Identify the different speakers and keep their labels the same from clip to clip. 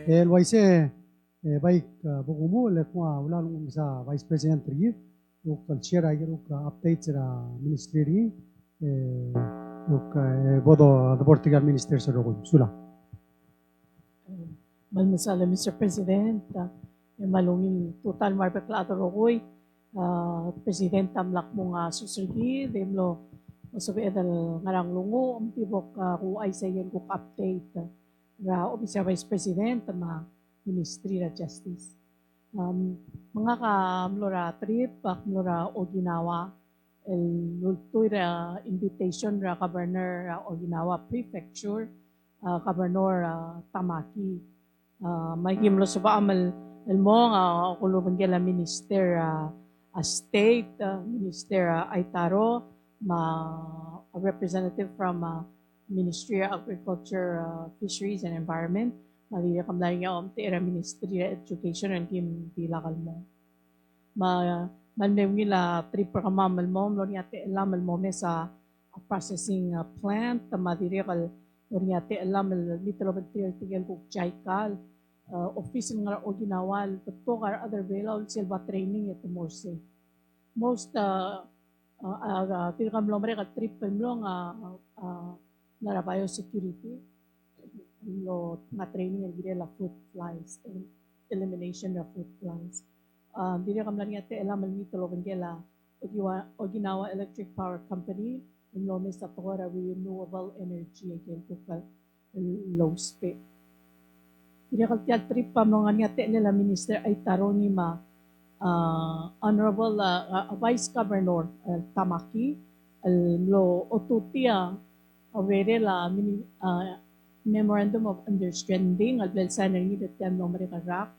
Speaker 1: الويسة بايك بقومو لكوا ولا لهم سا فايس بريزيدنت ريف وكالشير أجر وكأبديت را مينستري وكبودو البرتغال مينستر سرقون سولا.
Speaker 2: Malmasala, Mr. President, malungil total marpeklado rogoy, President tamlak mo nga susurgi, demlo masabi edal ngarang lungo, tibok kung ay sayon kung update ra Office Vice President ma Ministry of Justice. Mga kamlora trip, kamlora Oginawa, lultoy ra invitation ra Governor Oginawa Prefecture, Governor Tamaki, may himlo sa baamal mo nga kulubang gila Minister State, Minister Aitaro, a representative from Ministry of Agriculture, Fisheries and Environment, maliya kamlay nga tira Ministry of Education and kim tilakal mo. Manmem nila trip pa kamamal mo, loriyate alamal mo sa processing plant, madirikal loriyate alamal little of tigil kuk jaikal, office nga o ginawal, tukar other vela, silva training ito more safe. Most tilakam lo mereka trip pa mo nga biosecurity, lo nga training ang gila fruit flies, elimination of fruit flies. Dili kam lang yate alamal nito lo bangela Oginawa Electric Power Company lo mes sa tora renewable energy again kukal low speed. Dili kal tial trip pa mga yate nila Minister Aitaro ni ma Honorable Vice Governor Tamaki lo otutia awere la Memorandum of Understanding al belsan ni datem no America Rock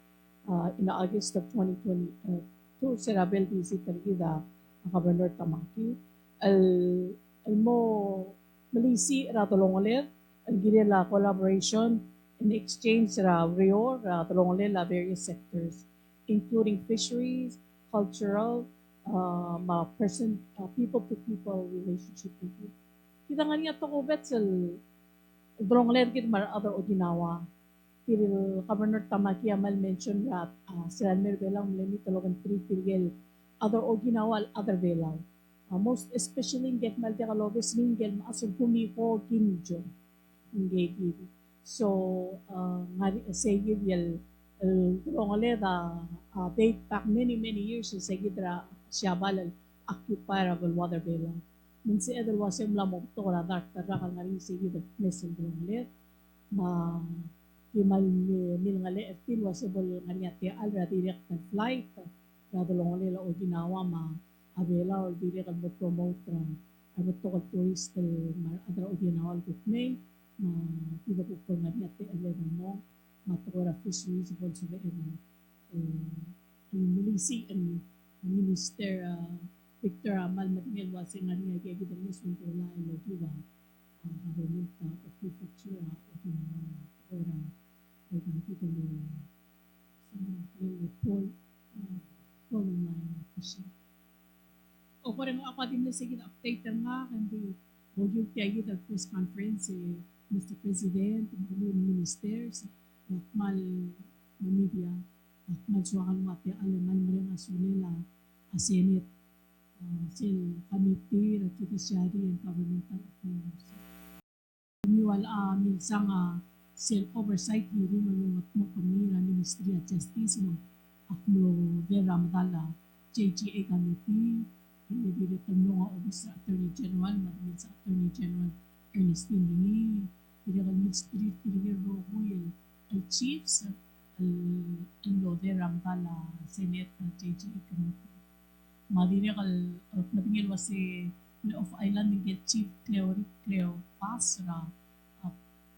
Speaker 2: in August of 2022, sila bel visit talaga ang Governor Tamaki. Mo malisi ratulong ulit, ginila collaboration and exchange ra rio ratulong ulit la various sectors, including fisheries, cultural, people-to-people relationship with you. Kita nga niya to kubet sa drong ulit kit mar other Oginawa. Governor Tamaki Amal mentioned that sila merbelang limit talagang 3 billion other Oginawa other belang. Most especially get malde kalobes ningel maasag humiko ginjo ngegi. So segid yel drongale date back many years segidra siabal occupiable water belang. Minsi edel wasem lamo to la dak tarakal ngari segid mesin drongale ma mil nga leetil wasable nga niya ti alra direct na flight radulong nila o ginawa ma abela o direct ang promote ang to tourist adra o ginawa ko may ma tiba ko nga niya ti alra mo matura fisheries po sa ang milisi ang Minister Victor Amal Matingel wasi nga niya kaya kita niya suntola ang logiwa government of prefecture o ginawa ora ay nakita mo sa poll online fishing. O parang ako din na sige update nga kandi huwag yung tiyayi ng press conference Mr. President, mga ministers, Akmal Namibia, Akmal Suakan Mati, Alaman Maria Asunela, Senate, Sil Committee, Judiciary and Governmental Affairs. Annual minsang Sil Oversight Hearing alungat mo kami na Ministry of Justice ng Aklo Vera Madala JGA Committee, pinibiritan mo nga Office sa Attorney General, madamit sa Attorney General Ernestine Lingi, pinibiritan Ministry Tirigero Royal Chiefs, Aklo Vera Madala Senate JGA Committee. Madirigal nabingil wasi of Island ng Chief Cleo Pass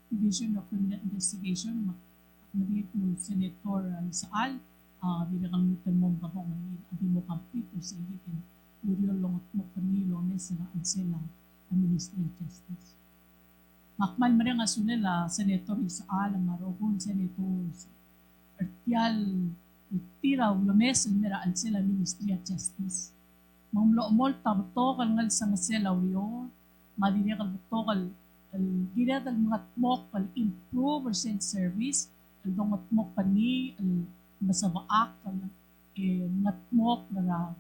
Speaker 2: Division of Criminal Investigation, naging mo Senator Saal, bilang mutan mo ba kung hindi mo complete sa itin, muriyo longot mo kanilo sa ansela ang Ministry of Justice. Makmal mo rin nga sunila, Senator Saal, Marogon Senators, Artial, Tiraw, Lames, Mira, ansela Ministry of Justice. Mamlo molta, tokal ngal sa ngasela uriyo, madinakal tokal ginatag mga tmok improve or send service ngatmok pani masabaak ngatmok na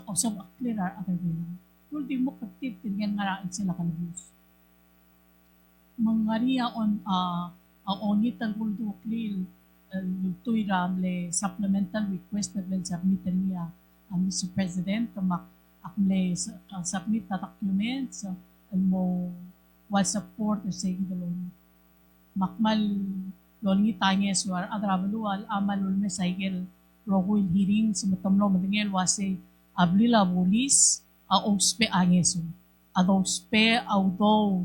Speaker 2: osam aklirar other way lang. Kung di mo katip tingyan nga sila kalabus. Mangaria on onit ang kuldo klil lutoy ramle supplemental request na ben submitan niya Mr. President kamak akmle submit na documents mo was support or say dalon makmal lolngi tanya suar adrabalual amal ulme saigel rohuil hearing sumatamlo madingel wase ablila bulis a ospe angeso adospe audo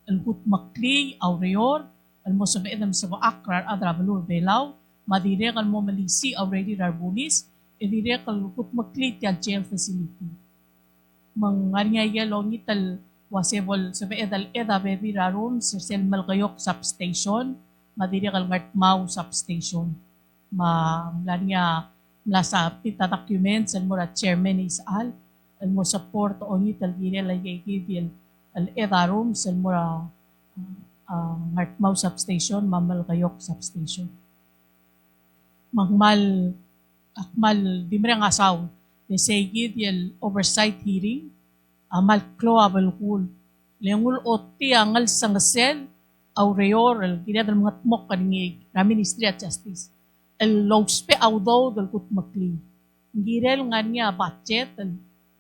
Speaker 2: الكوت مكلي أو ريور المسبب إذا مسبب أكرر أدرى بلور بيلاو ما ديريق الممليسي أو ريدي راربوليس إديريق الكوت مكلي تيال جيل فاسيليتي من غنيا يلوني تل واسيبول سبب إذا بيبي راروم سيرسل ملغيوك سبستيشن ما ديريق المرتماو سبستيشن ما غنيا ملاسا بيتا documents المرا chairman إسأل المسبورت أوني تل جيري لجيجي al-Edarum sa mura Martmau substation, Mamalgayok substation. Akmal dimre nga asaw, desegid yung oversight hearing, amal klo abal kul. Leongul oti angal sangasel, aureor, ginadal mga tmok kaningig, Ministry of Justice. Al-logspe awdaw dal kut makli. Ngirel nga niya budget,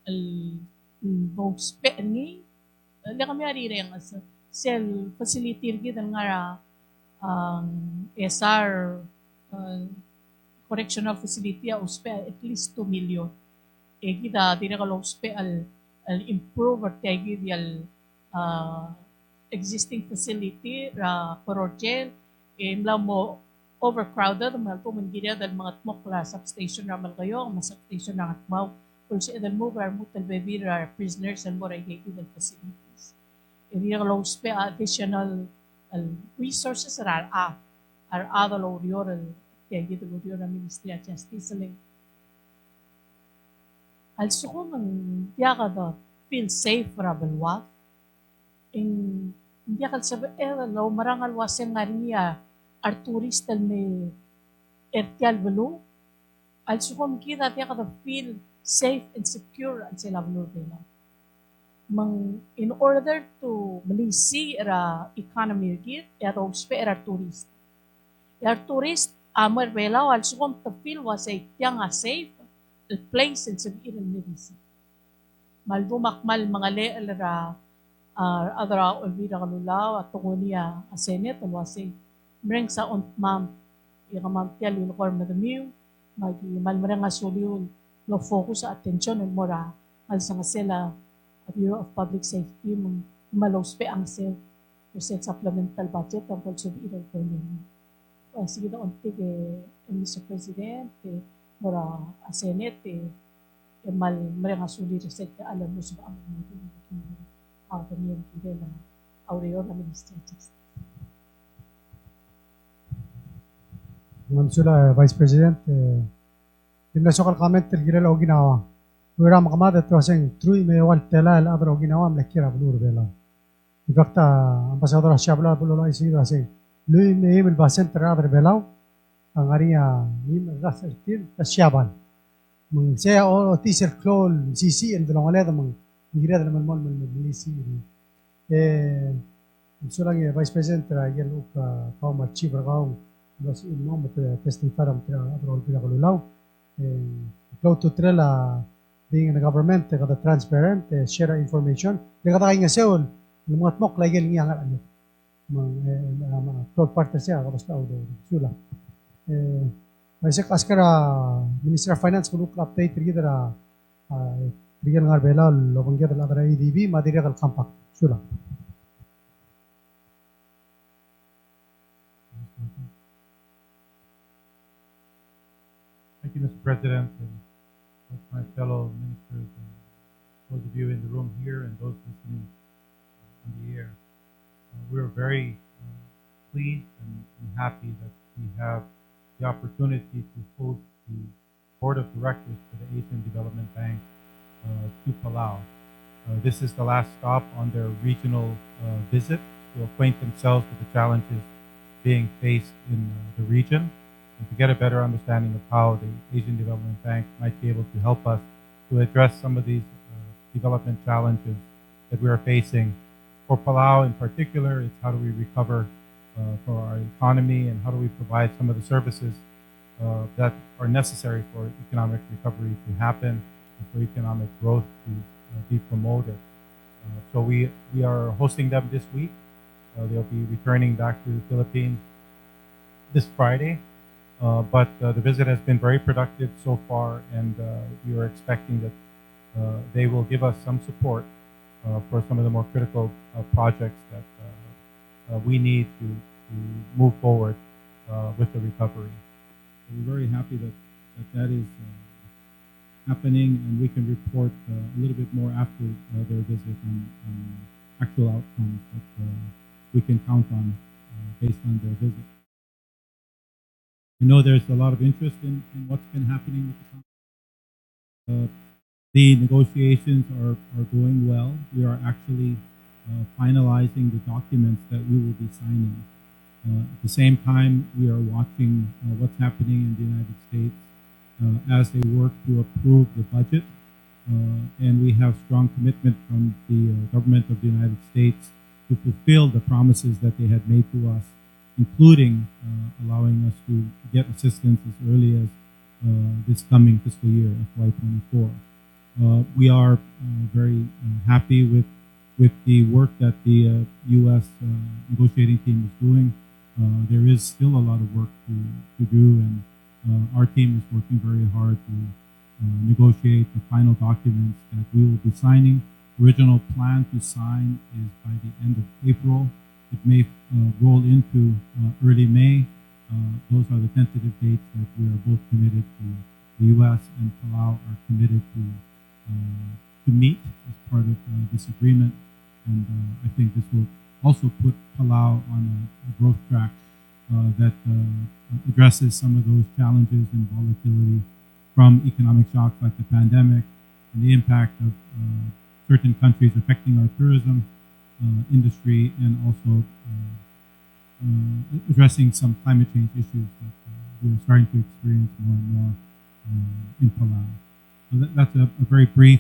Speaker 2: al-logspe ni, hindi kami arire ang cell facility kita nga SR correctional facility uspe at least 2 million. Kita tidak kalau uspe al improve at tagi al existing facility ra project mla mo overcrowded mal po manggira dal mga tmok la substation ra mal kayo mga substation na atmaw kung si edal mo ra mo talbebi ra prisoners and more ay dal facility. Iriyakalospe additional resources are other orior tiyagi the orior Ministry of Justice saling also kung tiyaga da feel safe rabalwa in tiyaga sabi lo marangal wasen nga niya arturista me ertial velo also kung kita tiyaga da feel safe and secure at sila velo dela in order to malisi era economy git era uspe era tourist. Era tourist amar bela also kung to feel was a tiang a safe the place in sabihin ng medisi. Maldumakmal mga le era adra olvida kalulaw at tungunia a senate and was a bring sa ontmam ikamam tial uniform na damiw malmarang asuliw no focus sa attention and mora al sa sila Bureau of Public Safety malospe ang sale percent supplemental budget tungkol sa bilang po niya. Sige na unti Mr. President, mura a Senate, mal nga suli reset alam mo sa ang mga kaniyang kide na aureo na Ministry of Justice.
Speaker 1: Sula, Vice President, yung nasokal comment, tigilala o ginawa. Wira makamada to asing true may wal tela al adro ginawa mlekira bulur bela. Ibakta ambasador Shabla bulo isi asing lui me el basen tra adro bela ang aria nim rasertir tasyaban. Mang saya o teacher klol sisi el dolong aleda mang ngira dal mal milisi. Sulang Vice President tra yel uka kaum chief ragaw bas no met testing faram tra adro bila kululaw. Cloud to trela being in the government, kada transparent, share information. Kada kay nga seol, lumat mok lagi lingi ang ano. Mga third party siya kapos tao do. Sula. May sa kaskara Minister of Finance kuluk update ri dara riyan ngar bela lobang gyud la dara EDB madiri kal kampak. Sula.
Speaker 3: Thank you, Mr. President. With my fellow ministers and those of you in the room here and those listening on the air. We're very pleased and happy that we have the opportunity to host the Board of Directors for the Asian Development Bank to Palau. This is the last stop on their regional visit to acquaint themselves with the challenges being faced in the region, and to get a better understanding of how the Asian Development Bank might be able to help us to address some of these development challenges that we are facing. For Palau in particular, it's how do we recover for our economy, and how do we provide some of the services that are necessary for economic recovery to happen and for economic growth to be promoted. So we are hosting them this week. They'll be returning back to the Philippines this Friday. But the visit has been very productive so far, and we are expecting that they will give us some support for some of the more critical projects that we need to move forward with the recovery. So we're very happy that is happening, and we can report a little bit more after their visit on actual outcomes that we can count on based on their visit. I know there's a lot of interest in what's been happening with the conference. The negotiations are going well. We are actually finalizing the documents that we will be signing. At the same time, we are watching what's happening in the United States as they work to approve the budget. And we have strong commitment from the government of the United States to fulfill the promises that they had made to us, including allowing us to get assistance as early as this coming fiscal year, FY24. We are very happy with the work that the U.S. Negotiating team is doing. There is still a lot of work to do, and our team is working very hard to negotiate the final documents that we will be signing. Original plan to sign is by the end of April. It may roll into early May. Those are the tentative dates that we are both committed to. The U.S. and Palau are committed to meet as part of this agreement. And I think this will also put Palau on a growth track that addresses some of those challenges and volatility from economic shocks like the pandemic and the impact of certain countries affecting our tourism industry, and also addressing some climate change issues that we are starting to experience more and more in Palau. So that's a very brief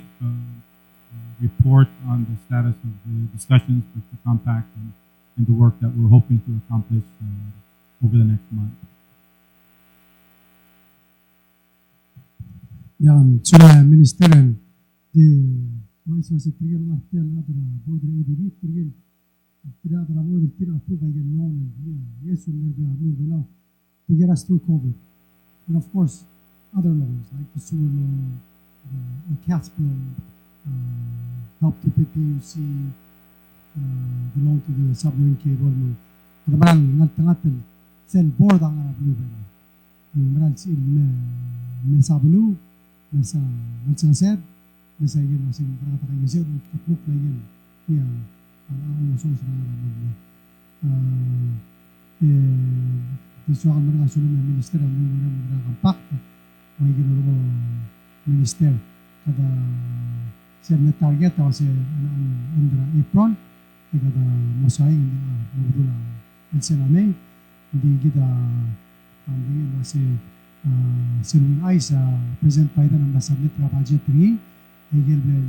Speaker 3: report on the status of the discussions with the compact and the work that we're hoping to accomplish over the next month.
Speaker 1: Yang sudah ministeren di Vice President artikel adra border ADB tirgin tidak adra border tidak apa bagian non yes nerve abnul belau to get us through COVID, and of course other loans like the sewer loan, the CATS loan, help to PPUC, the loan to the submarine cable mo kadamaral ngat-ngatel sel board ang abnul belau maral sil me sablu mesa sed mesa yun masih kata yun tukluk na yun ya ang usos na naman visual mga sunod na minister ang mga compact may ginuro minister kada siya na target o si Andra Apron kada mosay hindi na mabudula insename hindi kita ang hindi si sinuwin ay sa President Biden ang nasabit na budget 3 ay gilbel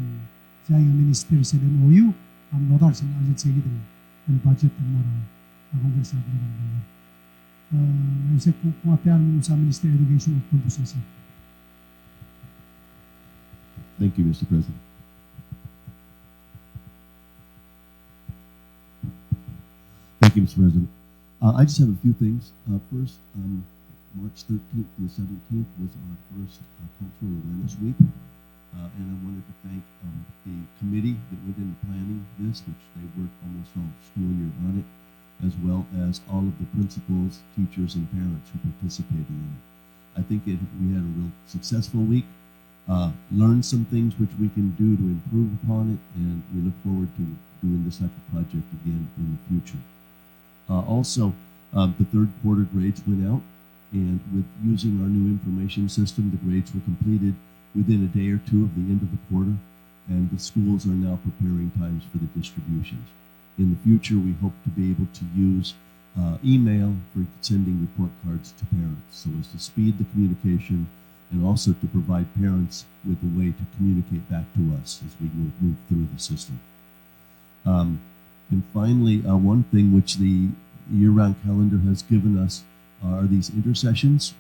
Speaker 1: siya yung minister sa MOU ang nodar sa budget sa gitri ang budget ng mara ang Congress na pinagandang ay sa kung apian mo sa Minister Education of Compensation.
Speaker 4: Thank you, Mr. President. Thank you, Mr. President. I just have a few things. First, March 13th to the 17th was our first Cultural Awareness Week. And I wanted to thank the committee that went into planning this, which they worked almost all school year on it, as well as all of the principals, teachers, and parents who participated in it. I think we had a real successful week, learned some things which we can do to improve upon it, and we look forward to doing this type of project again in the future. Also, the third quarter grades went out, and with using our new information system, the grades were completed within a day or two of the end of the quarter, and the schools are now preparing times for the distributions. In the future, we hope to be able to use email for sending report cards to parents, so as to speed the communication and also to provide parents with a way to communicate back to us as we move through the system. And finally, one thing which the year-round calendar has given us are these intercessions.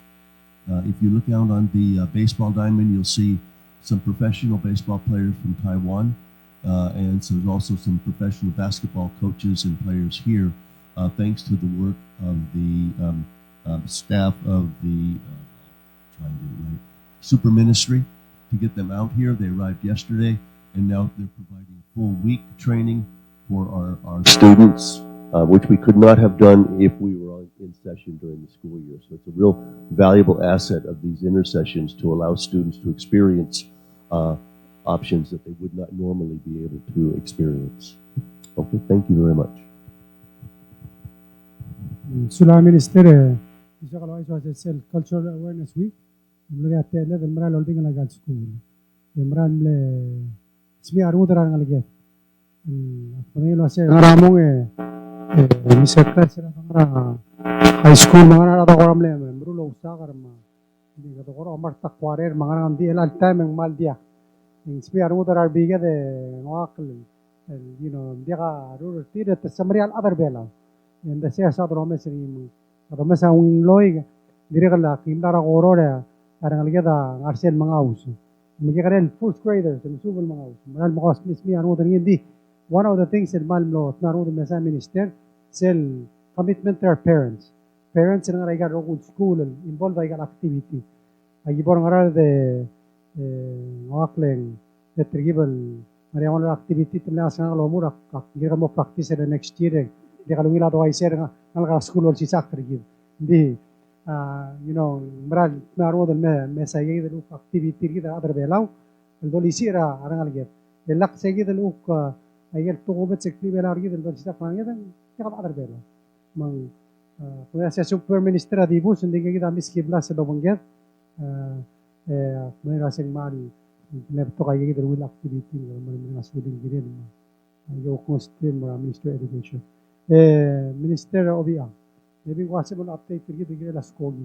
Speaker 4: If you look out on the baseball diamond, you'll see some professional baseball players from Taiwan, and so there's also some professional basketball coaches and players here, thanks to the work of the staff of the try and get it right, super ministry to get them out here. They arrived yesterday, and now they're providing a full week training for our students, which we could not have done if we were in session during the school year. So it's a real valuable asset of these intersessions to allow students to experience options that they would not normally be able to experience. Okay, thank you very much.
Speaker 1: Sula Minister, Cultural Awareness Week. Mlihat level meral holding lagal school. Meral ismi arudra ngalget. Pangilo se ngaramong misakar sila ngara high school mga nara koram le mrulo usakar ma. Hindi ka koro marta quarter mga nang di elal time ng mal dia. Ismi arudra arbiga de ngakal. You know, dia ka rural tira te samrial other bela. And the siya sa drama sini mo. Kato masa ang loy dire kala kimdara korora. Karang algeda ngarsel mga uso. Magikarel fourth graders and subal mga uso. Maral mo kas mismi arudra hindi. One of the things that Malmlo naroon sa minister, sel commitment to our parents. Parents na nga good school, involved ay activity. Ay ibor nga de ngakleng detribal mariamon activity tala sa nga lomura gira mo practice the next year. Di kalungila to ay sir nga school si sakri gid. Hindi you know maral naroon me sa gid lu activity gid other belaw. El dolisira arang alget. Elak sa gid lu ayer tugubat sa klibela argid el dolisira pangyatan kaya other belaw. Mang kung sa super minister adibus hindi gid amis kibla sa dobangyat. May rasing mali lepto kaya gid will activity ng mga student gid yo constant Minister Education. Minister Obiang. Maybe possible update gid la skogi.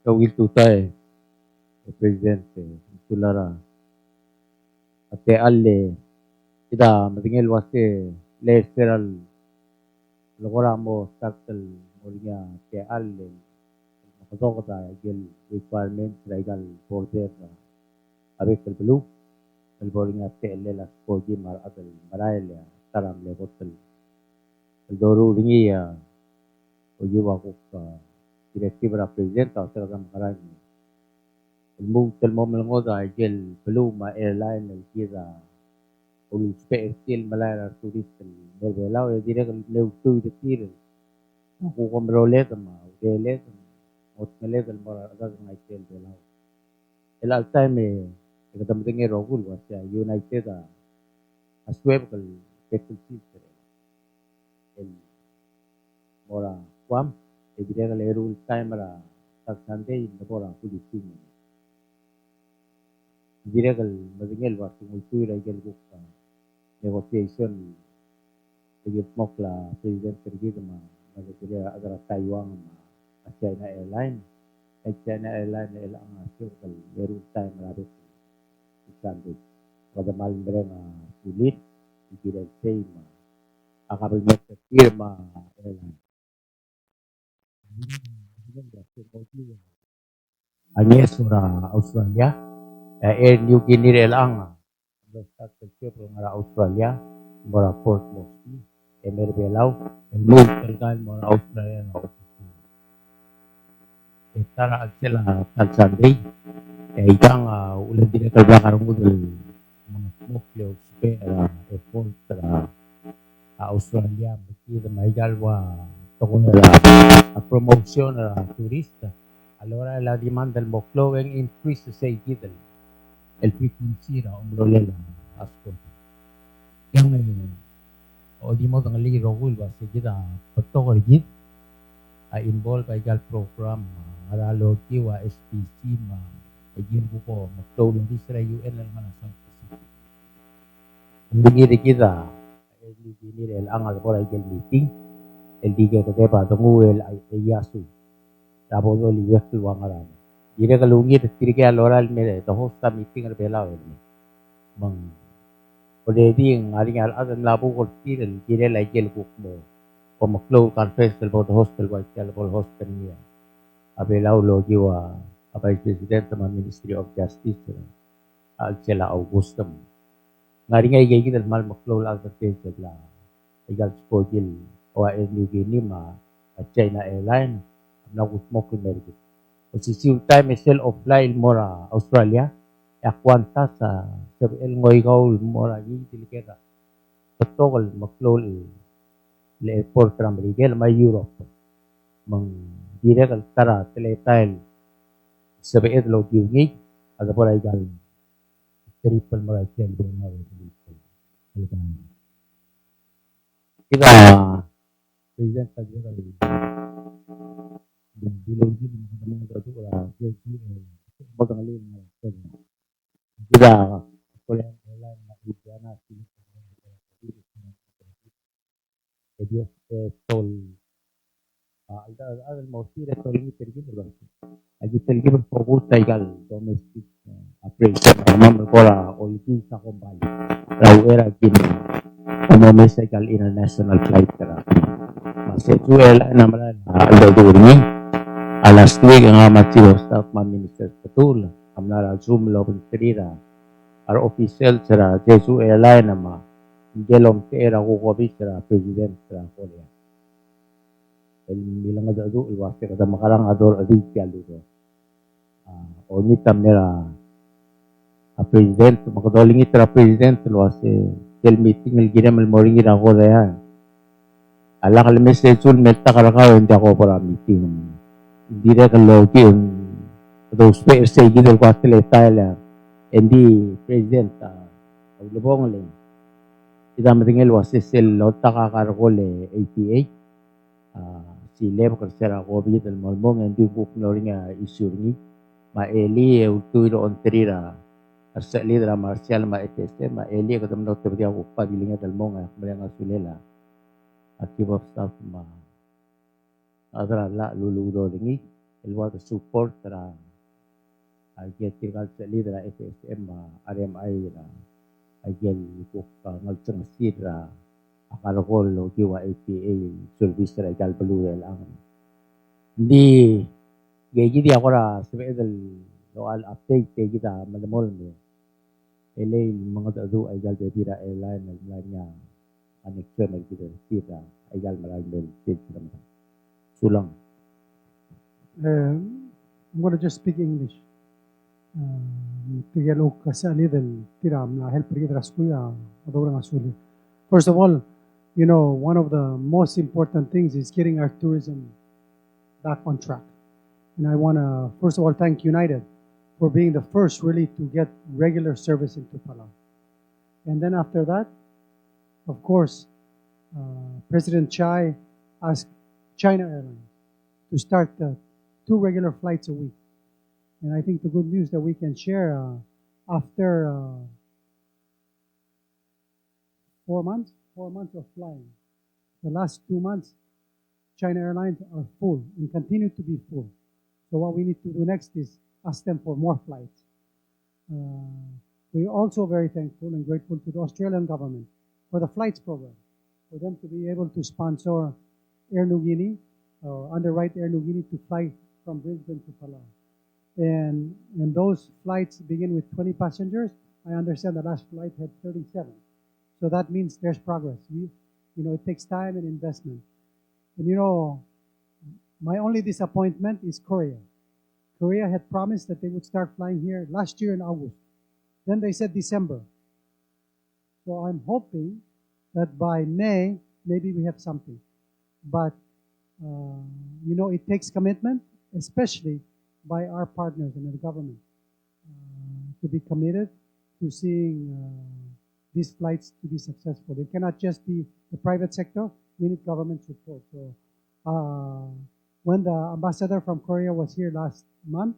Speaker 5: Kawil tutay, Presidente, tulara. Ate alle, ida matingel wase lesteral logora mo startel moria te alle. Makasok ta gel requirements legal border avec el blue el boring ate elle la skogi mar adal maraile taram le hotel. El doru ringi o lleva ko directive represent o sa marami. El move tel mo melangoda gel blue ma airline el kira ul spesial malaya turist el berbelao e dire el leu tu de tir ko komrolet ma udelet ot melet el mora aga ngai tel belao el al time e kadam tinge rogul wasya united a sweb el petrol system el mora kwam e dire el erul time ra tak sande in mora pulising Direkal matingel wa tumutuy ra gel buka negotiation igit mokla president tergid ma magdire agar Taiwan ma China Airline China Airline elang asur kal meru time rabit isandu pada malam mereka sulit dikira ma akabel mereka firma airline Anya sura Australia Air New Guinea lang start tersiap ngara Australia mora Port Moresby Emerbelao el move tergal mora Australia na etara aksela tal Sunday ikang ulan din kalba karong udol mga smoke spera effort sa Australia makita maigalwa tokon la promotion na turista allora la demanda del moklo en increase sa igidal el frequency ra umrolela asko yang o di mo tang li rogul ba se kita patokor git a involve ay gal program aralo kiwa SPC ma agin ko moklo di sa UN lang man sa Begini kita, begini el angal por ahí el meeting, el día que te pa tungu el yasu, tabo do liwek tu wangaran. Dire ka lungi te tiri ka loral mere to hosta meeting er bela el mang. Ode di ngari al adan labu ko tirel dire la gel kuk mo. Ko maklo conference el bod hostel ko el bod hostel niya. Abela ulo giwa Vice President ng Ministry of Justice al sila Augusto. Ngari nga igay kita mal maklo lang sa la igal spogil o New Guinea ma at China Airline na usmo ko merito. O si time sel offline mora Australia akwanta sa el ngoy gaul mora gi tilikera. Totokol maklo le airport ng Miguel ma Europe mang direct al tara teletail sabiit lo giungi ada por ay gal triple mora chen na kita present sa dia kali bilog din mga dito wala bagang alin kita kulen lain na idiana sini Dios tol al mostir tol ni tergi lagi tergi berfokus igual domestic appraisal mamam kora olgi sa kumbay raw era gin umomes igual international flight kara masetuel namran aldo durni alas tuig ang amatiyo staff man minister patul amnara zoom lo trira our official sara Jesu airline nama gelom era ko sara president sara Korea el milang adu ilwase kada makarang ador adi kaludo o ni tamera a president makadoling itra president ilwase del meeting el ginam el moring ira ko ya ala kal message ul meta karaka hindi ako para meeting dire ka logi those pairs say gidel ko atle tala hindi president lubong le ida matingel wase sel lota ka kargole APA si Leo Carcera Gobi del Malmong and di book noringa issue ni ma eli utuiro ontrira arsa lidra marcial ma etese ma eli ko tamno tebdia ko pabilinga del monga mrenga sulela akibo staff ma adra la luludo ringi el water support tra get tirgal sa lidra FSM ma RMI ra agel ko ngaltsang sidra akaragol o giwa APA service ra igal baluel ang hindi gigi di ako ra sabi dal loal update kay kita malamol mo LA mga dadu ay gal bebira airline niya connection ng kita sita ay gal maraming stage naman sulang
Speaker 1: I'm going to just speak English. Tigalog kasali del tiram na help rin raskuya adorang asuli. First of all, you know, one of the most important things is getting our tourism back on track. And I want to, first of all, thank United for being the first really to get regular service into Palau. And then after that, of course, President Chai asked China Airlines to start 2 regular flights a week. And I think the good news that we can share after 4 months of flying, the last 2 months, China Airlines are full and continue to be full. So what we need to do next is ask them for more flights. We're also very thankful and grateful to the Australian government for the flights program, for them to be able to sponsor Air Niugini, underwrite Air Niugini to fly from Brisbane to Palau. And those flights begin with 20 passengers. I understand the last flight had 37. So that means there's progress. It takes time and investment. And my only disappointment is Korea. Korea had promised that they would start flying here last year in August. Then they said December. So I'm hoping that by May, maybe we have something. But, it takes commitment, especially by our partners and the government, to be committed to seeing these flights to be successful. It cannot just be the private sector. We need government support. So when the ambassador from Korea was here last month,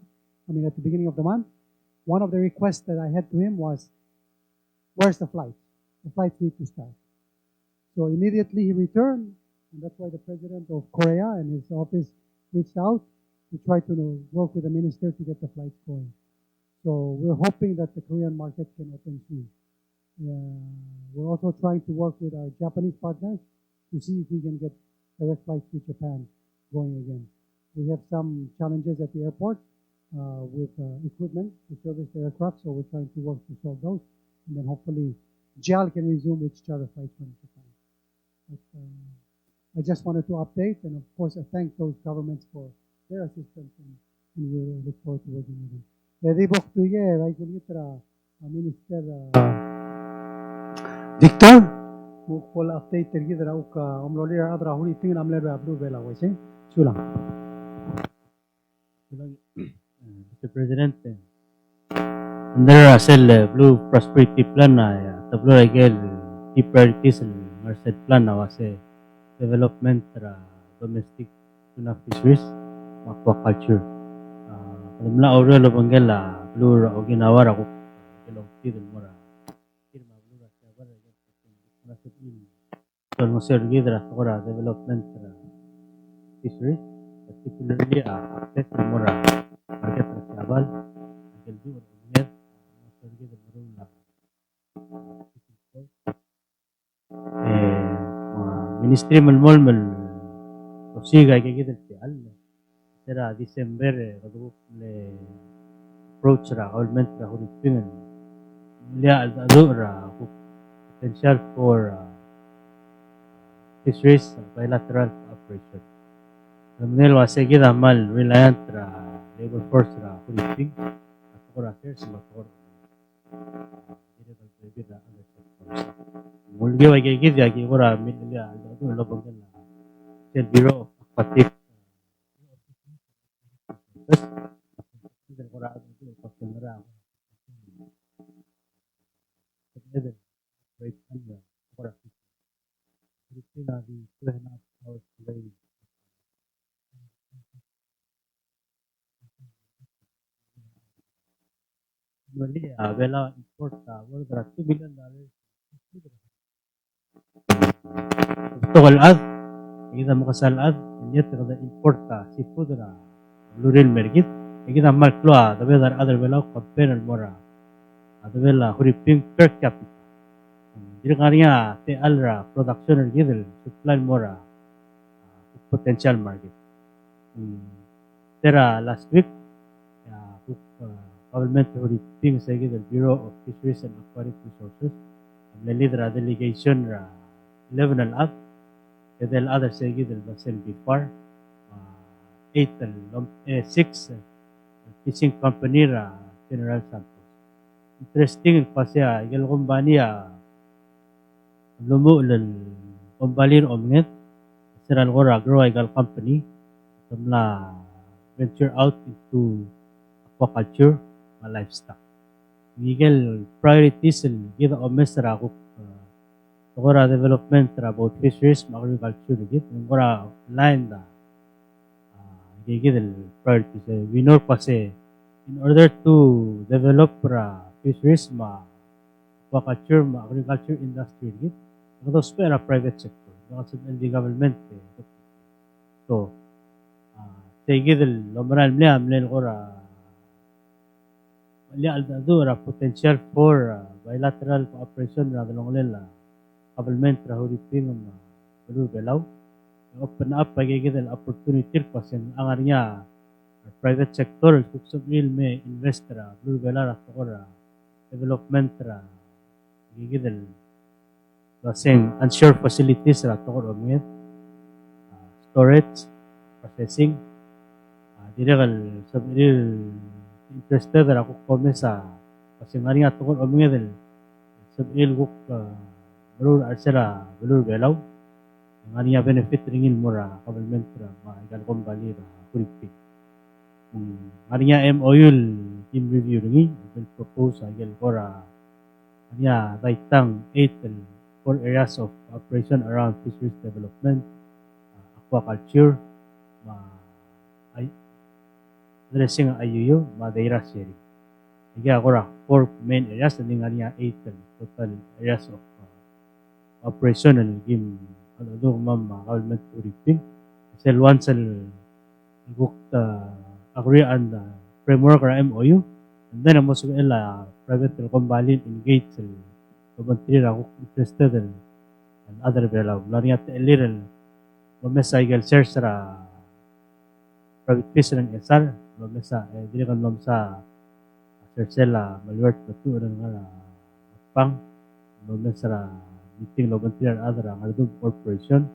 Speaker 1: at the beginning of the month, one of the requests that I had to him was, where's the flight? the flights need to start. So immediately he returned, and that's why the president of Korea and his office reached out to try to work with the minister to get the flights going. So we're hoping that the Korean market can open soon. We're also trying to work with our Japanese partners to see if we can get direct flights to Japan going again. We have some challenges at the airport with equipment to service the aircraft, so we're trying to work to solve those. And then hopefully JAL can resume its charter flights from Japan. But, I just wanted to update, and of course I thank those governments for their assistance, and we look forward to working with them. Ribok tuye, right Minister Victor, mukol update tergi dara uka omloli adra huli tingin amler ba abru bela waise sulang.
Speaker 6: Mr. President, under ASEL Blue Prosperity Plan tablo agel key priorities ng plan na wase development domestic tuna fisheries aquaculture. Kalimla aurel banggela blue o ginawa ra ko gelong tidin mora. Firma blue ra sa bara na sa il. So mo sir gidra ora development fisheries particularly access mora market ra sa abal agel du ngel sir gidra mora ministry malmol mal siga ke gidra ti al sera December kadu le approach ra government ra huli pingen lia ado ra potential for fisheries bilateral cooperation. Nel wase gida mal reliant ra labor force ra huli ping at ora affairs motor gida dal gida other sectors. Mulgi wa gida gi ora min lia ado lo bangal sel bureau of aquatic ora ado ko kenra right under ora Filipina di 2.5 hours away. Usually, Vela import worth $2 billion. Tokal ad, kita makasal ad, niya kada import seafood na luril mergit. Kita malklo the weather other vela compare mora. The vela huriping per capita. Jadi kariya te alra production gidel supply mora potential market. Tera last week government huriping sa gidel Bureau of Fisheries and Aquatic Resources leader delegation ra 11 al ad kedel other sa gidel basel before 6 fishing company ra General Santos. Interesting pa siya igel kumpanya lumu lal kumbalir omnget seral gora grow egal company samla venture out into aquaculture and livestock. Miguel priorities gida omesra ko gora development about fisheries agriculture gid gora line da gigidel priorities we know kasi in order to develop fisheries aquaculture agriculture industry gid those pera private sector because the government so gigidel lomral mliam len gora lial potential for bilateral cooperation na dalonglela government huriping belur belaw open up pagigidel opportunity kasi ang arnya private sector kuksubil may investor belur belar or development gigidel kasing onshore facilities tokor omit storage processing diregal sabil interested ako komesa kasi nga nga tungkol omngedel sabil guk belur arsera belur belaw nga niya benefit ringin mura government ra maigal kumbali ra kuripi nga niya MOU team review ringin will propose agel kora niya daitang 8 4 areas of operation around fisheries development aquaculture addressing IUU, Madeira sharing. Kaya agora 4 main areas and nga niya 8 total areas of operation and game ano do ma'am government briefing. Sel once book agree on the framework or MOU and then amo sa private telecom balin engage sa Kabantri ako interested in and other belaw. Lari at little mamesa igal share sa private fish ng SR mamesa dili kan mamesa share sila malwert na tu nga pang mamesa meeting lo Kabantri other ang adub corporation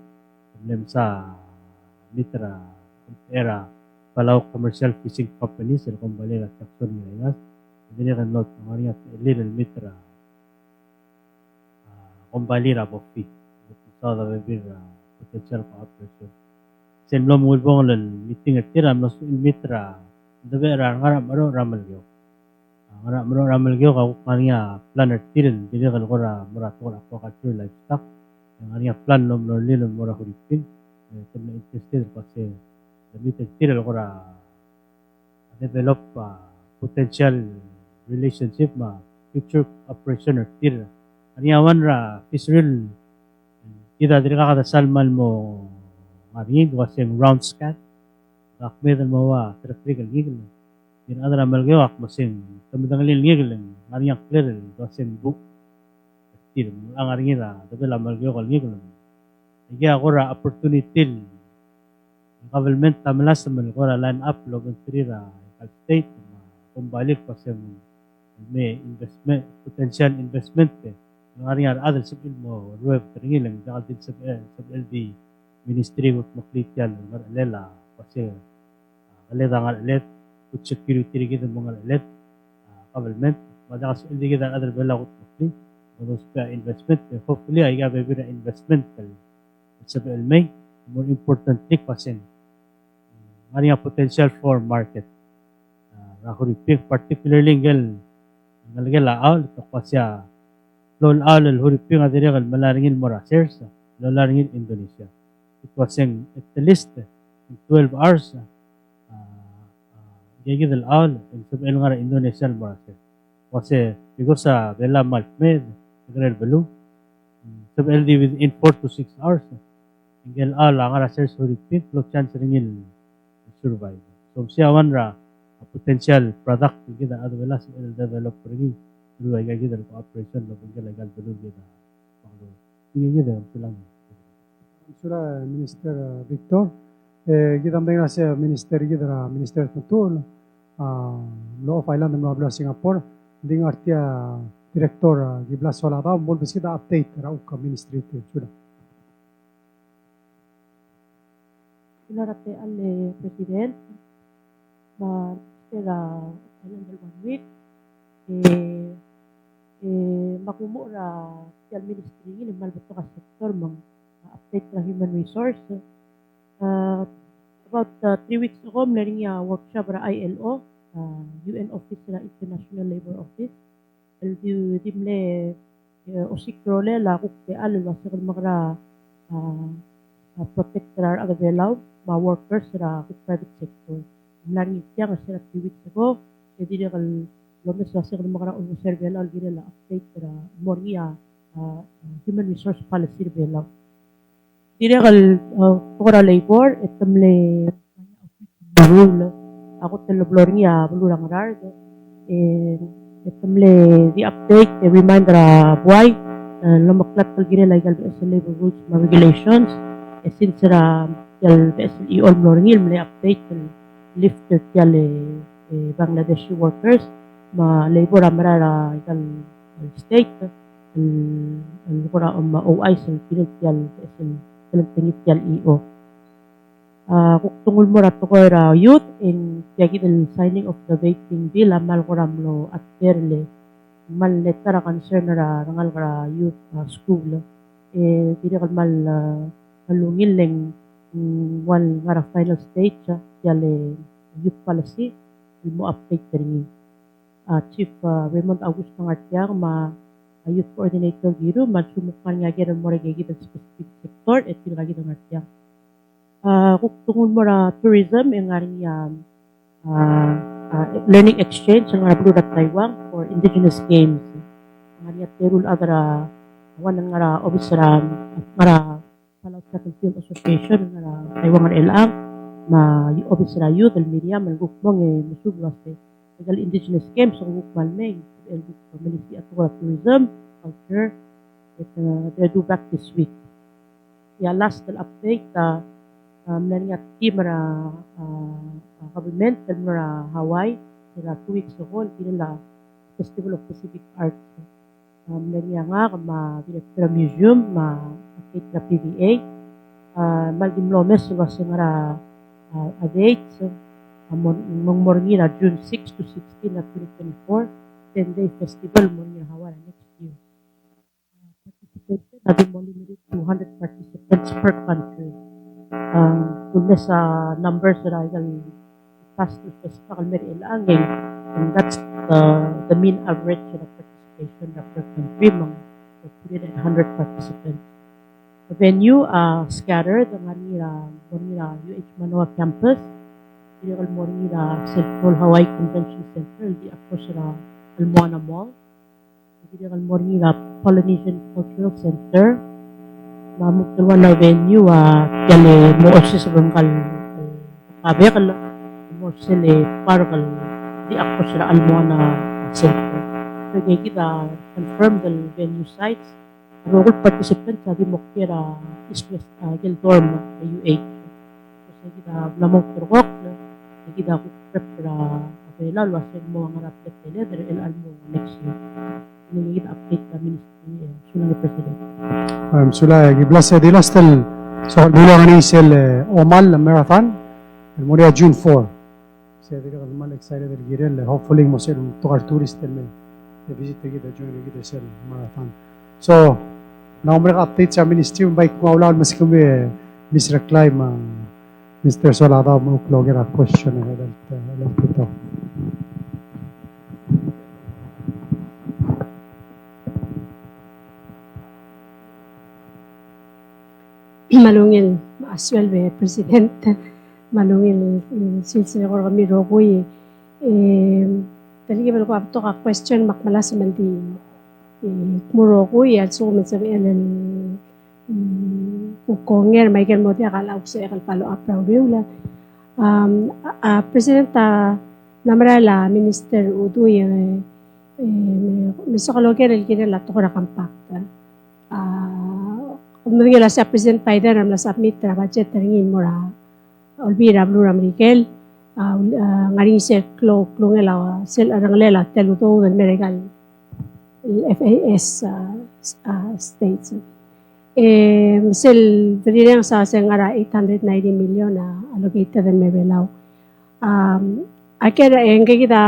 Speaker 6: sa mitra era Palau Commercial Fishing Company sa kumbali at aksyon nila dili kan lot ng at little mitra kumbali ra bofi sa potential cooperation sen lo mulbong lan meeting at tira mas mitra dabe ra ngara maro ramal gyo ka kanya plan at tirin dili kan ko ra murato ra aquaculture livestock ang kanya plan lo lilo mura hulipin tamna interested kasi damit at tira ko ra develop potential relationship ma future operation or tira Aniawan ra Israel kita diri ka kada salman mo maring waseng round scat akmedan mo wa trickle gigil din adra malgyo ak masing tamdang lil gigil mariang clear waseng bu tir ang aringira dabela malgyo kal gigil iya ko ra opportunity government tamlas man ko ra line up lo trira kal state kumbalik paseng may investment potential investment yung aringar adal sa mo ruweb tringilang dakal din sa LD ministry of maklitian lela kasi aleda nga let food security kita mga let government madakas LD kita adal bela ko makli those investment hopefully ay gabe bira investment sa may more important thing kasi aringar potential for market rahuri particularly ngalagel laaw ito pasya lol alal huriping adirigal malaringin morasers lolaringin Indonesia it was in at the least 12 hours gigidal all in subel nga Indonesia moraser kasi because sa bela malmed grel belu subel di within 4 to 6 hours ingel all nga rasers huriping lo chance ringil survive so siyawan ra potential product kita adwala sa develop ringi dulu ay gagi dari cooperation lo pun legal dulu kita waktu ini gitu pulang
Speaker 1: Sura Minister Victor kita mendengar sa Minister kita Minister Tutul Law of Island ng mga Singapore ding artia Direktor Giblas wala daw mol bisita update raw ka administrative sura
Speaker 7: Ilarate alle President ma sera Island 1 week makumura sa ministry ng malbato ka sector mang update na human resource about 3 weeks ago meron nga workshop ra ILO UN office na International Labor Office LDU dimle osiktrole la kukte alul wasir magra protector agavelaw ma workers ra kuk private sector meron nga sila 3 weeks ago jadi dia kal Lomes wasir magra observe la algira la update ra moria human resource policy bela dire kal for labor etamle rule ako telo gloria bulurang rar etamle the update the reminder buhay lumaklat algira la gal labor rules and regulations since ra yal BSLE all gloria mle update lifter yal Bangladeshi workers ma labor amara ikan state al kura OI sa pinagtial sa pinagtial EO kung tungol mo rato ko ra youth in yagi del signing of the vaping bill amal ko ramlo at terle mal letter concern ra rangal ra youth school tidak mal malungil leng wal ngara final stage yale youth policy mo update rin Chief Raymond Augusto Ngartiang ma youth coordinator giro magsumukan nga gero mo regigi ng specific sector at pinagagi ng Ngartiang kung tungol mo ra tourism yung nga rin learning exchange ang nga Blue Taiwan for indigenous games ang nga rin terul agara One nga officer nga Palau Track and Field Association nga Taiwan nga ilang ma officer youth el Miriam el gukbang musugwas legal indigenous games ang gukmal may el Ministry at Tourism Culture they do back this week. Yeah, last update narinig team government mara Hawaii sila 2 weeks ago kinila Festival of Pacific Arts narinig nga director museum update na PVA Maldim Lomes was nga a date mong morning na June 6 to 16 na 2024 10-day festival morning Hawaii next year. Participated natin mo limited 200 participants per country. Kung sa numbers na past festival may ilangin and that's the mean average na participation na per country mga 100 participants. The venue scattered ang Manila UH Manoa campus, General Manila Central Hawaii Convention Center, di ako sa Almoana Mall, General Manila Polynesian Cultural Center, mamutulwa na venue kaya mo sa bangkal kabe kala mo sila parkal di ako sa Almoana Center. So kita confirm the venue sites. Role participant sa Dimokira East West Gildorm UH. So kita lamang turok na kita ko prep para apela luasin mo ang rapid nila dari LR mo next year. Ini kita update sa ministry sulang president.
Speaker 1: Sula giblase di lastel so dulang ni sel Omal marathon el moria June 4. Saya tidak mal excited del girel hopefully mo sel tokar tourist el visit kita join kita sel marathon. So, na mereka update sa ministry baik maulan masih kami Mr. Climb Mr. Solada mo klogera question na dito.
Speaker 8: Malungil aswal be president malungil silsila ko kami rogoy tali ko apto ka question makmalas man di Morocco ya so man sabi elen konger may kan mo dia kala sa ekal follow up raw president namarala minister udu yang misokologer el kina la to ra kampak Umingila sa president Biden am la submit ra budget ringin mora olbira blue ramrikel ngari se klo ngela sel aranglela teluto del meregal FAS states. Sel diriang sa ngara 890 million na allocated in Merilao. Akira kita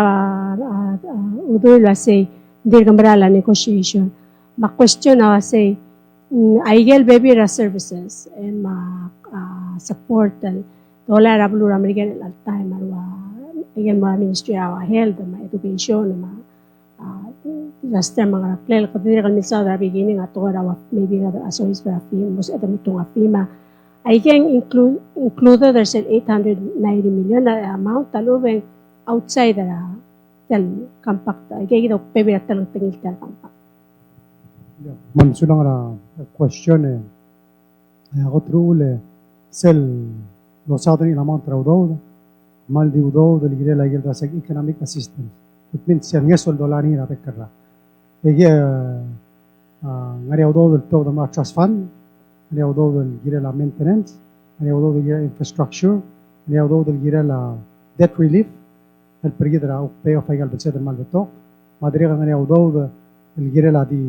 Speaker 8: udo la say dir kambrala negotiation. Ma question na say Aigel baby services and ma support dollar ablu American at time marwa again ma ministry of health ma education ma last time mga plel ko dire kan sa da beginning ato ra maybe as always para film most at mitong FEMA I can include there's an 890 million amount talubeng outside the tel compact ay kita baby at talong tingil tel compact
Speaker 1: Man sulang ra question ako true sel lo southern amount raw mal di udo del gire la gilda sa economic assistance it means yan ngesol dolari na pekara ege ngari udo del to the trust fund ngari udo del gire la maintenance ngari udo del gire infrastructure ngari udo del gire la debt relief el pergidra o pay of igal betse del mal beto madre ngari udo del gire la di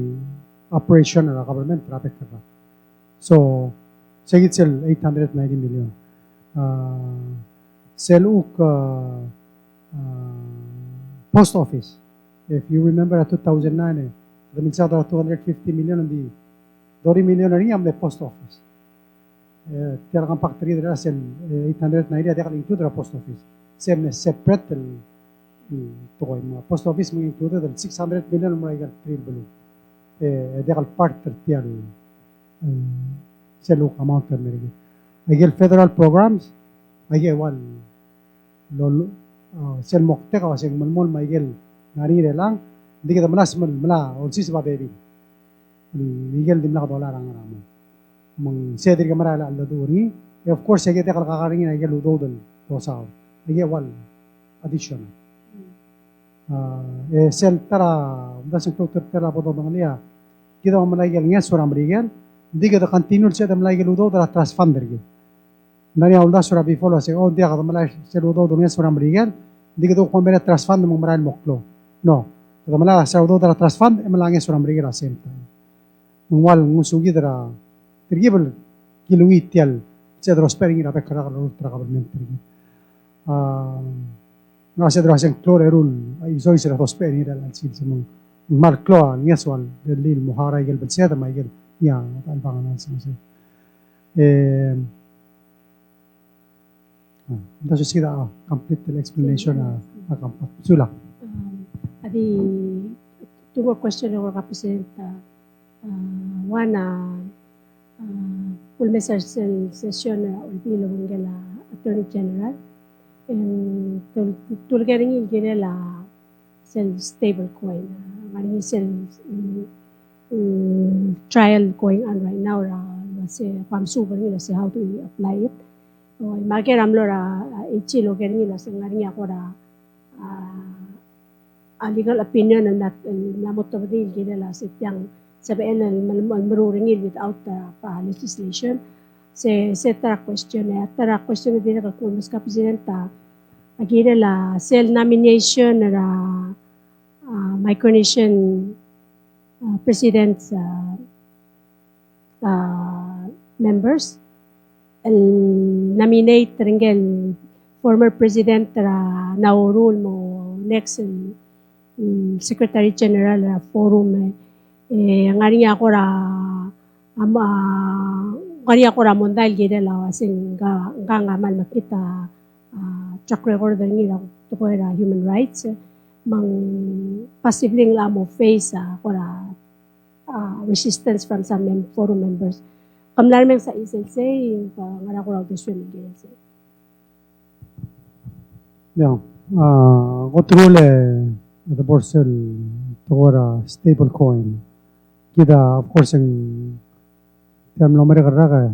Speaker 1: operation of the government traffic karna. So, say it's 890 million. Seluk post office. If you remember at 2009, the Minsada 250 million and the 30 million ang the post office. Tiara kang factory dira sel 890 ada kan include the post office. Same separate to post office may include the 600 million mo igal trail below. Degal part tertial selu amount termerigi. Agil federal programs agil one lolo sel mokte ka wasing malmol maigil narire lang hindi kita malas mala on sis ba baby legal dim la dolar ang ramo mang sedir ka marala al duri of course ege te kal kakaringin ege ludo dal tosaw ege wal additional sel tara das doktor tara podo ngaliya kita malay gel nges suram rigel diga da continue se da malay gel ludo da transfander ge nari awda sura before se o dia ka malay se ludo do nges suram rigel diga do kombere transfand mo maral moklo no da malay se ludo da transfand e malay nges suram rigel same time wal musugi dara tergibel kiluitial se dro spering ira bekara ka ultra government tergi no se dro sen clore rule ai zoi se dro spering ira al sil se mal clo nieswal del lil muhara igel belseda ma igel ya al bangan se entonces sí da complete the explanation a campo sula
Speaker 8: Adi tuwa question ng representa one pulmesar session ulpilo ngela Attorney General and tulgaring ginela sel stable coin maring sel trial going on right now say pamsuber nila say how to apply it o mageram lora ichilo garing nila sa ngaring ako a legal opinion na namotobdil ginela sityang sabihin na maruringil without legislation. Tara question na din ako kung mas ka-presidenta agila la self-nomination na Micronesian president's members nominate ringgel former president naurul mo next Secretary General forum ngari ako mondal gede la sing ga mal makita track record ni la to ko human rights mang possibly la mo face resistance from some forum members kamlar men sa SLC ngara ko raw desyon gede
Speaker 1: yeah gotrule the borsel to stable coin كده of course تعمل عمري غرقة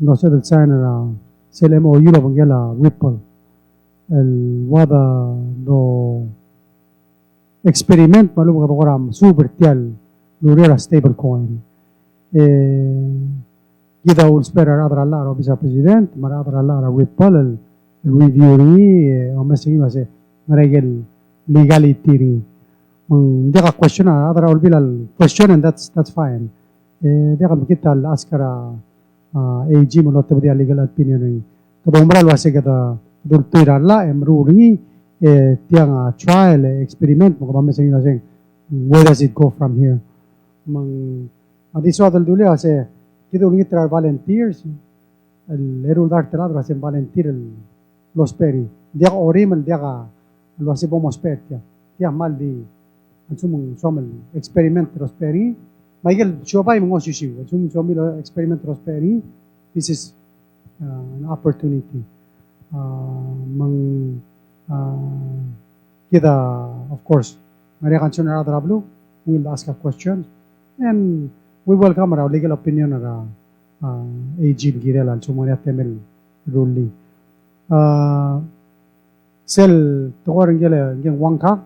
Speaker 1: نوصل السنة سلم أو يلا بنجلا ريبل الوضع دو experiment مالو بقى دورام سوبر تيال نوريرا stable coin كده أول سبير أدرى الله رو بيسا president مرة أدرى الله رو ريبل الريفيوري أو مسكين بس مريجل legality dia ka question adara will be al question and that's fine dia kan kita al askara AG mo lotte dia legal opinion ni to umbral wase kada dul tuiralla emru ringi tiang trial experiment mo ba mesing na sing where does it go from here mang adi so dal dule ase kido ringi tra volunteers el erul dar tra ase volunteer los peri dia orimal dia ka lo ase bomo spertia dia mal di Ansumong somel experiment prosperi. Michael Shobai mong osishiw. Ansumong somel experiment prosperi. This is an opportunity. Kita of course Maria Kanchon Radrablu will ask a question and we welcome our legal opinion our AG Girel and Sumonia Temel Ruli. Sel Tokorang Gele Wangka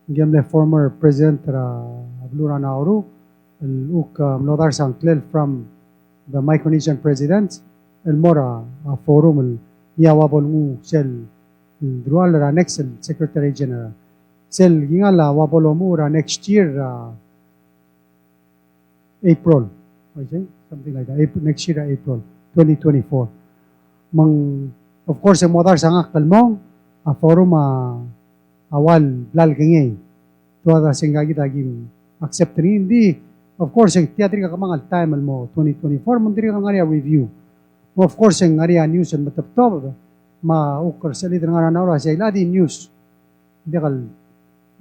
Speaker 1: Gemle former president Blura Nauru, Uk Mlodar Sanklel from the Micronesian president, El Mora forum el Yawabol Sel Drual next Secretary General. Sel Gingala Wabolomura next year April, something like that. Next year April 2024. Mang of course el Modar Sangak Kalmong a forum awal blal gangay to ada singagi dagim accept rin hindi of course ang teatri ka kamangal time mo 2024 mundiri ka ngari review of course ang ngari news and mataptob ma ukar sa lider nga na ora sa iladi news hindi kal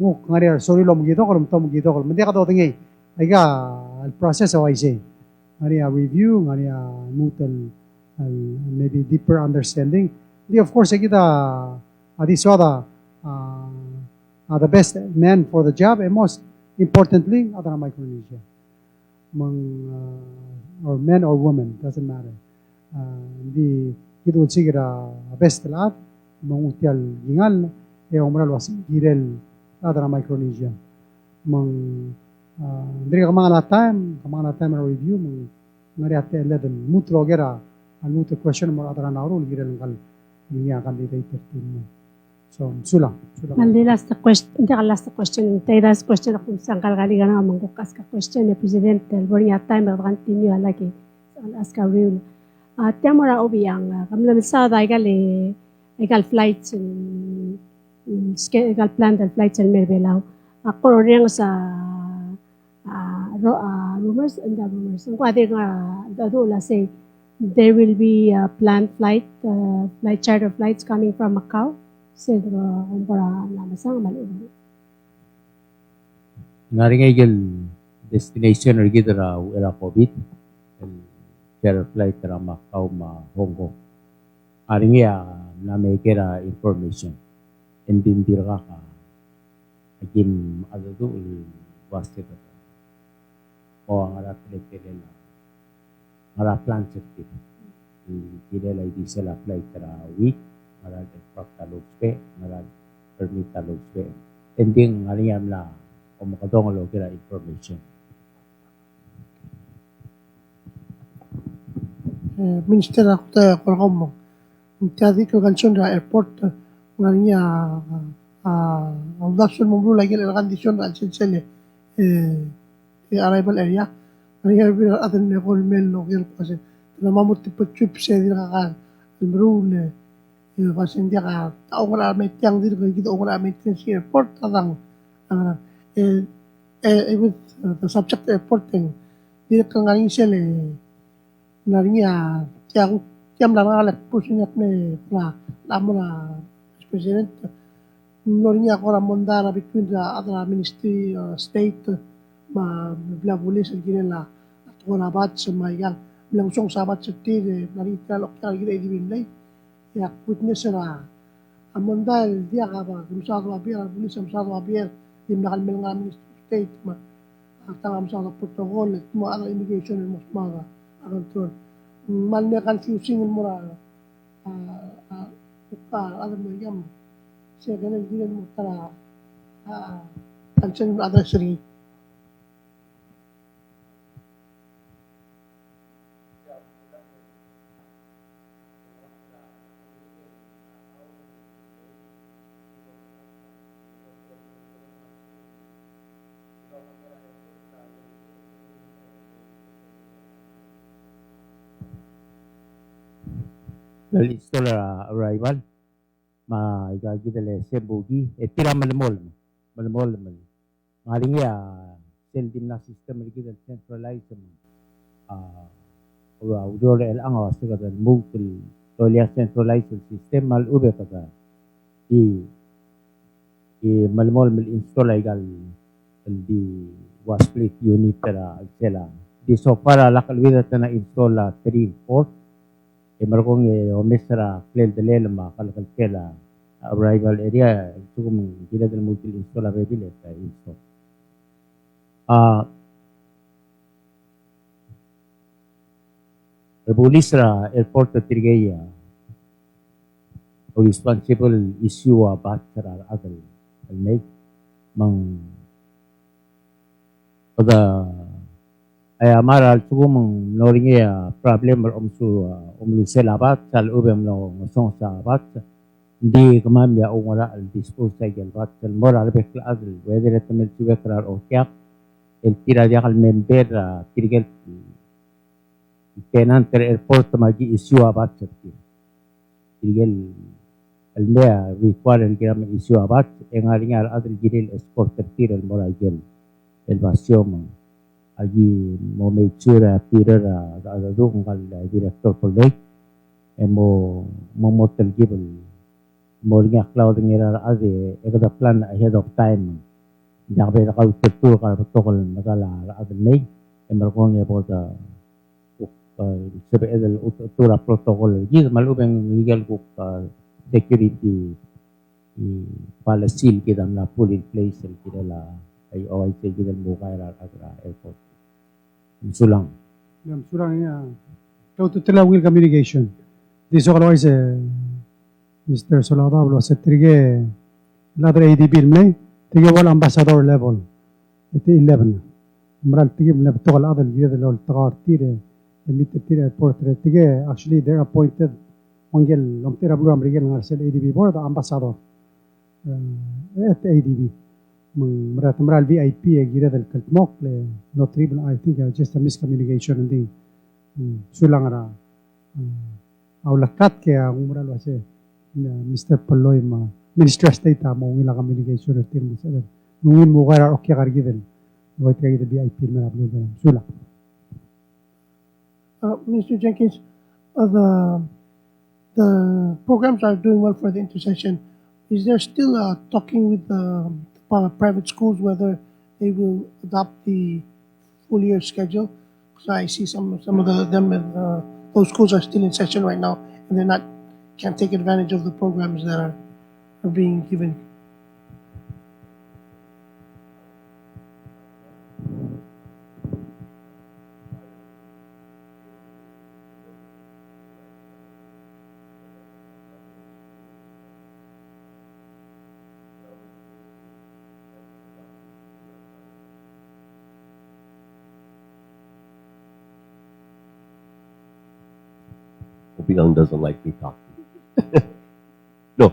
Speaker 1: mo ngari sorry lo mo gito ko hindi ka to tingay ay ga al process of I say ngari review ngari mutal maybe deeper understanding hindi of course kita adi soda the best man for the job, and most importantly, Adana Micronesia. mang or men or women, doesn't matter. Hindi gitu sigira best lahat mang utial gingal e umral was girel adara Micronesia mang diri ka mga time review mang ngari ate level mutro gera al mutro question mo adara nauro girel ngal niya candidate team so sula
Speaker 8: Mali last question, hindi ka last question. Tay last question ako sa kalgali ka na mangkukas ka question ni Presidente. Albo niya time mag continue lagi sa ask ka real. Tiyan mo na obi ang kamla sa egal flights egal plan del flights in Merbelaw. Ako rin sa rumors and the rumors. Ang kwade nga dadula say there will be planned charter flights coming from Macau. So, kumpara namasang malubo.
Speaker 5: Ngaringay destination or gidra era COVID. Share flight ra Macau ma Hong Kong. Aringya na may kera information. And din dira ka agim adadu waste ka. O ang arat lekelela. Ara plan sekti. Kidela di sila flight ra week. Marag extract talogpe, marag permit talogpe. Ending aliyam la o makadongalo kira information.
Speaker 9: Minister ako tayo korkom mo. Tiyadi ko kansyon ra airport nga niya ang dasyon mo lagi ang kondisyon ra sensele arrival area. Niya bilang atin ne kol mel lo kir kasi na mamuti pa trip sa dira ka rule kasi hindi ka tao ko na may tiyang dito kita ko na may tiyang sa airport tatang with the subject airport dito ka nga rin sila narinya tiam lang alat po siya na lamo na president narinya ko ramondara between the other ministry state blabulis ang ginela at korabat sa mayan langsung sabat sa tire narita lokal gila ibinlay ya witness na amondal dia ka ba kumsado abier pulis kumsado abier dim nakal nga ministry state tangam sa protocol mo ang immigration mo mga control man na confusing mo ra alam mo yam siya ganun din mo tara concern address rin
Speaker 5: Install arrival igagidale sembugi tira malamol ngaring ya sel din na system rigidal centralized udor el ang sa kada multi tolia centralized system mal ube kada i malamol install igal di was split unit para sela di so para lakal vida na install 3 4 markong omesra clear de lelma kalkal kela arrival area cukup gila del multi install available install Rebulisra airport tirgaya o responsible issue about adal almay mang pada ay amaral cukup noringya problem umlu selabat sal ubem no ngosong sabat hindi kamamya o wala al dispose sa gelbat sal moral bekla adal whether it mel tibekrar o kyak el tira dia kal member tirgel tenant airport magi issue abat sakti tirgel almea require el gram issue abat engaringar adal giril escort tirel moral gel el vasyom agi mo make sure Peter adadung kal director polay mo motel gibel mo nga cloud ngira ade ekada plan ahead of time jabe na kal tur kal protocol magala adal may emar ko nga po ta sabi edel tura protocol gid malubeng legal ko security policy kidam na full in place kidala ay OIC kidal mo kay airport Sulang.
Speaker 1: Surang close to tila will communication. This otherwise Mr. Solada was a trige another ADB may trige wal ambassador level. It 11. Mral trige level to all other year the level tagar tire meet tire portrait trige actually they're appointed Angel Lomtira Blue American Marcel ADB board ambassador at ADB. مرات مرة الفي اي بي جيرة الكلموك نو تريبل اي ثينك جست miscommunication and thing sulang ara au lakat ke umra lo se Mr. Paloy ma Minister State mo ngila communication at team sa nungin mo gara okya gargidel mo kaya the VIP na upload na sula
Speaker 9: Mr. Jenkins, the programs are doing well for the intercession. Is there still talking with the private schools whether they will adopt the full year schedule? Because I see some of them those schools are still in session right now and they're not can't take advantage of the programs that are being given.
Speaker 4: Young doesn't like me talking. No.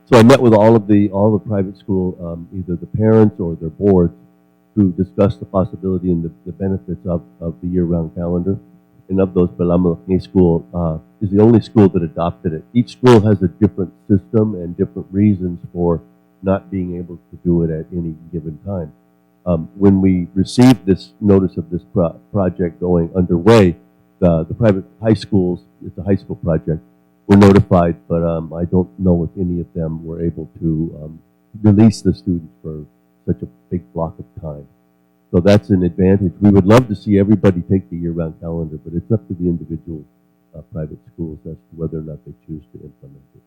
Speaker 4: So I met with all the private school, either the parents or their boards, to discuss the possibility and the benefits of the year-round calendar. And of those, Palau School is the only school that adopted it. Each school has a different system and different reasons for not being able to do it at any given time. When we received this notice of this project going underway, the private high schools, it's a high school project, were notified, but I don't know if any of them were able to release the students for such a big block of time. So that's an advantage. We would love to see everybody take the year-round calendar, but it's up to the individual private schools as to whether or not they choose to implement it.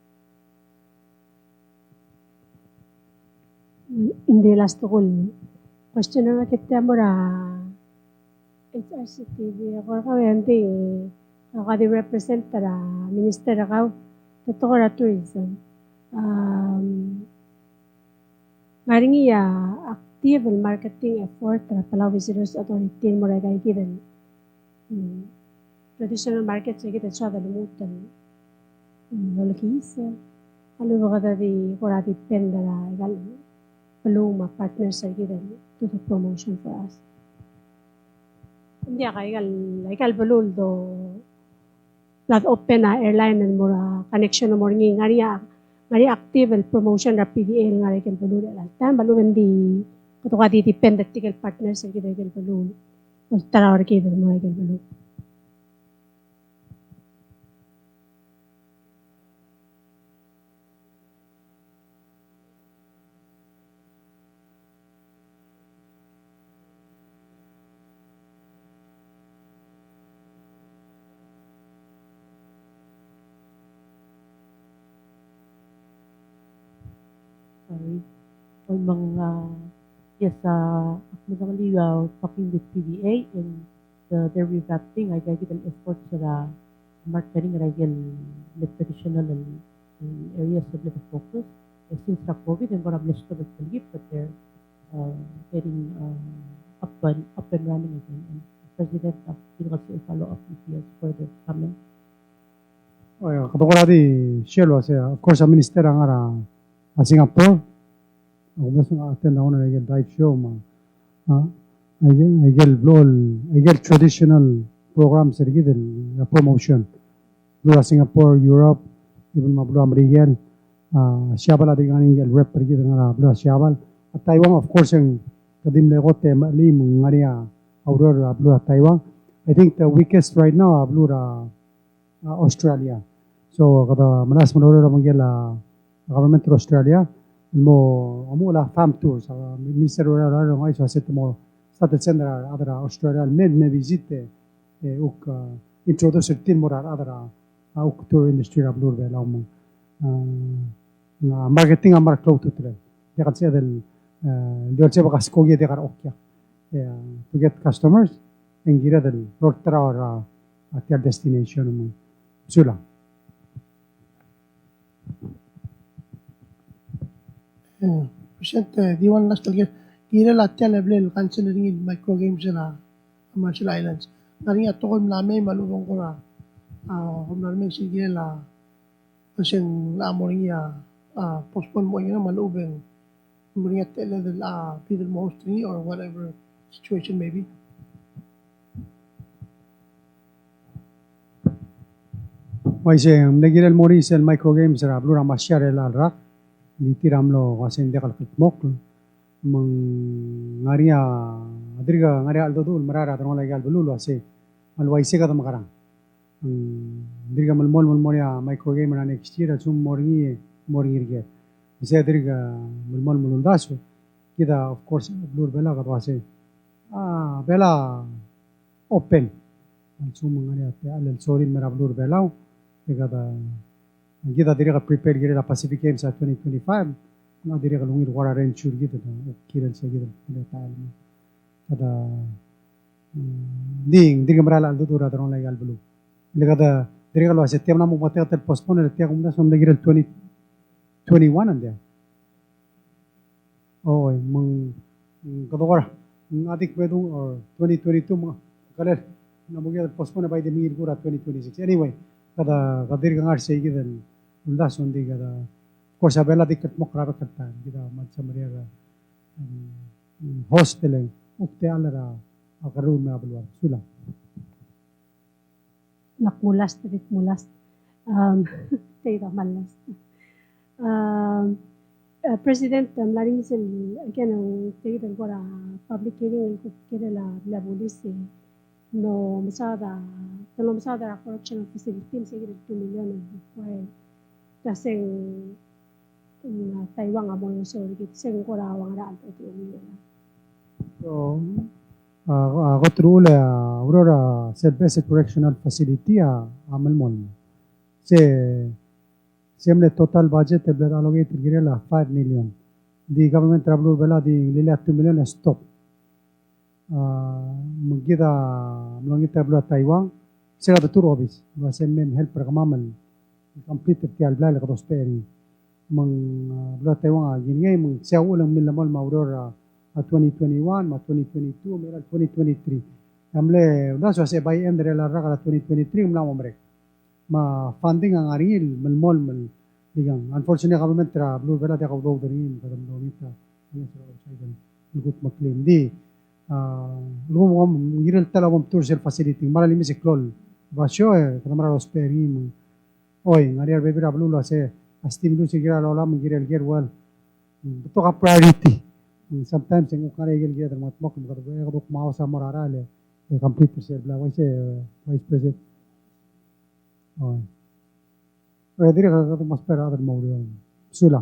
Speaker 8: Hindi last call. Question na kita mo ra HRCTV ako kawente ako represent ra minister ako totoo ra tourism. Maringi active marketing effort ra Palau Visitors Authority mo ra kay gidan. Traditional market sa kita sa dalimutan. Wala kisa. Ano ba kada di kurati penda ra gal Paloma partners sa gidan to the promotion for us. Hindi ikal balul do plat open na airline and mura connection na morning ngari active and promotion ra PDL ngari ikal balul ala tan balul hindi kutuka di depend at ikal partners sa kita ikal balul tarawar kita mo ikal balul.
Speaker 7: Sorry. Or mga, yes, magandang talking with PDA and their revamping, I get an effort sa marketing the traditional areas of the focus. Since the COVID, and we're blessed to believe that they're getting up and running again. And the President will also follow up if he has further comments.
Speaker 1: Katokoradi shelo siya. Of course, ang minister ang ara Singapore. Ako mas attend ako na dive show ma. I get traditional programs sa gidel promotion. Blue Singapore, Europe, even ma Blue American. Siabal adi ganing rep pergi dengan Blue Siabal. At Taiwan of course ang kadim legote mali mangania Aurora Blue Taiwan. I think the weakest right now Blue Australia. So kada malas manoro manggela government of Australia mo amula farm tours minister ora ngai sa set mo started sender adara Australia med visite uk introduce tin mo adara uk tour industry ablur bela mo marketing amar cloud to trade ya kan say del dolce bakas kogi de kar okya to get customers en gira del Lortra or at your destination Sula.
Speaker 9: Presidente, di wan last lagi kira latihan level cancelling in micro games na Marshall Islands. Ngari ato ko mlame malubong ko na kung namin sige la kasi la mo niya postpone mo niya malubeng mo niya tele del people mo hosting or whatever situation may be.
Speaker 1: Waise nagir el Moris el micro games ra blura masyar el alrak ditiramlo kasi hindi kalkutmok mang ngaria adriga ngaria aldodul marara tanong lagi albululu ase malwaise ka makarang adriga malmol malmoria micro game na next year sum moringi irge ise adriga malmol mulundaso kita of course blur bela ka wase bela open sum ngaria te alel sorin mera blur belao kita diri prepare giri la Pacific Games 2025 na diri lungir wara range gitu na kiran sa gitu taal mo kada diri marala aldo dura daron la gal bulu kada diri lo settem na mo mate tel postpone le tia kumda som giri 2021 ande mang kada wara adik bedu or 2022 mga kaler na mo giri postpone by the year gura 2026 anyway kada kadir kangar sa gitu udah sondi kada course abela dikat mo krabe katta kita matsa maria hostel ukte alara akaru me abulwa sula
Speaker 8: nakmulas trik mulas tira malas President laring sel again ang tira ko public hearing ko kira la police no masada correctional facility sige 2 million required kasi Taiwan nga mo so sing ko ra wang ra ito
Speaker 1: so ako true la aurora self-based correctional facility amal mon semle total budget tablet allocated girela 5 million the government travel bela di lila 2 million stop magida mlongi tablet Taiwan sira the tour office was mem help para kamamal complete tial bla la ko speri mang bla Taiwan gin ngay mang siya ulang milamol maurora 2021 ma 2022 mera 2023 amle udah so se by end rela ra 2023 mla momre ma funding ang aril malmol mal digang unfortunately government tra blue bela ta ko do din kadam do nita ano sa outside gut maklin di lumo ngirel tala bom tour sel facility mara limi se klol basyo kadam ra speri oy ngariar bebira blue lo se stimulus gira lola mengirel ger wal beto ka priority sometimes ang ukare gel gira mat mok mo ko mau sa morara le complete sel bla wa se vice president oy dire ka mas spera del mawrio sula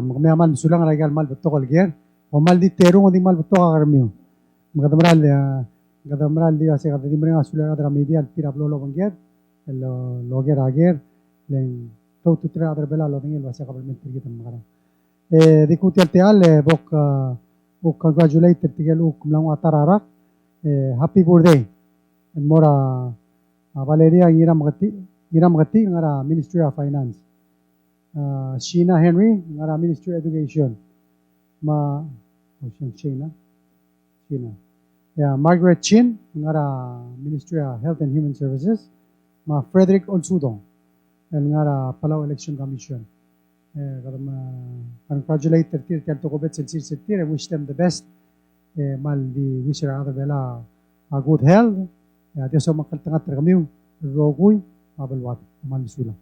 Speaker 1: magmayaman sulang regal mal beto kol ger o mal di terong di mal beto ka karmio gadamral di ase kada di mrenga sulara dra media tira blolo banget lo loger ager len to tutra adra bela lo dingel wase kabel mentri gitam magara di kuti al bok congratulate tigel uk mlang atarara happy birthday and mora Valeria ngiram gati ngara Ministry of Finance Sheena Henry ngara Ministry of Education Sheena Margaret Chin ngara Ministry of Health and Human Services Frederick Olsudong ngara Palau Election Commission congratulate tir to kobet sensir I wish them the best mal di wish ra other bela good health ya so makaltangat kami rogoy mabalwat mal bisula